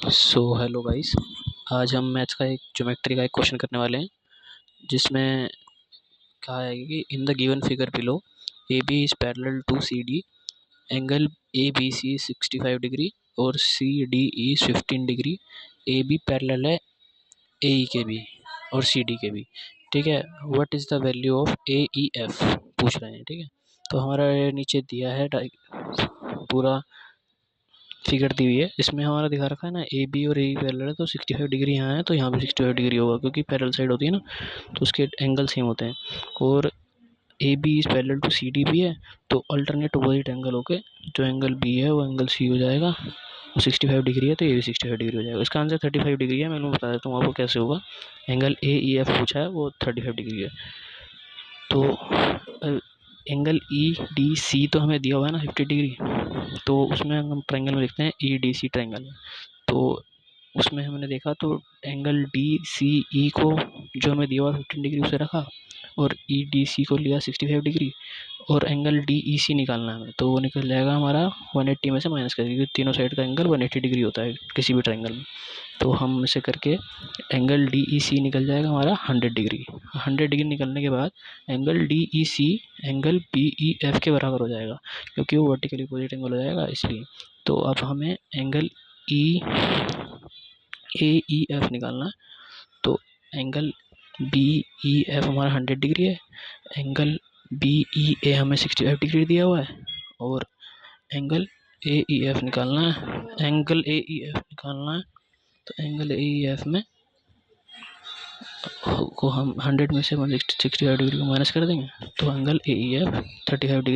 Hello guys. आज हम maths का एक ज्योमेट्री का एक क्वेश्चन करने वाले हैं, जिसमें कहा है कि in the given figure below a B is parallel to C d, angle a b c 65 degree और c d is 15 degree. A b parallel है ए ई के भी और सी डी के भी। ठीक है, what is the value of A E F पूछ रहे हैं। ठीक है, तो हमारा ये नीचे दिया है पूरा फिगर दी हुई है। इसमें हमारा दिखा रखा है ना, ए बी और ए पैरेलल है तो 65 डिग्री यहाँ है, तो यहाँ भी 65 डिग्री होगा, क्योंकि पैरेलल साइड होती है ना, तो उसके एंगल सेम होते हैं। और A B is parallel to C D भी है, तो अल्टरनेट अपोजिट एंगल होके जो एंगल बी है वो एंगल सी हो जाएगा। वो 65 डिग्री है तो ये भी 65 डिग्री हो जाएगा। इसका आंसर 35 डिग्री है। मैं बता देता हूँ आपको कैसे होगा। एंगल ए ई एफ पूछा है, वो 35 डिग्री है। तो एंगल ई डी सी तो हमें दिया हुआ है ना 50 डिग्री, तो उसमें हम ट्रायंगल में देखते हैं ई डी सी ट्रायंगल। तो उसमें हमने देखा तो एंगल डी सी ई को जो हमें दिया हुआ 15 डिग्री उसे रखा, और ई डी सी को लिया 65 डिग्री, और एंगल डी ई सी निकालना है हमें, तो वो निकल जाएगा हमारा 180 में से माइनस कर, क्योंकि तीनों साइड का एंगल 180 डिग्री होता है किसी भी ट्रायंगल में। तो हम इसे करके एंगल डी ई सी निकल जाएगा हमारा 100 डिग्री। 100 डिग्री निकलने के बाद angle D E C angle B E F के बराबर हो जाएगा, क्योंकि वो वर्टिकली अपोजिट एंगल हो जाएगा इसलिए। तो अब हमें एंगल ई ए ई एफ निकालना है। तो एंगल बी ई एफ हमारा 100 डिग्री है, एंगल बी ई ए हमें 65 डिग्री दिया हुआ है, और एंगल ए ई एफ निकालना है। एंगल ए ई एफ निकालना है, तो एंगल ए ई एफ में को हम 100 में से 65 डिग्री को माइनस कर देंगे, तो angle A E F 35 degree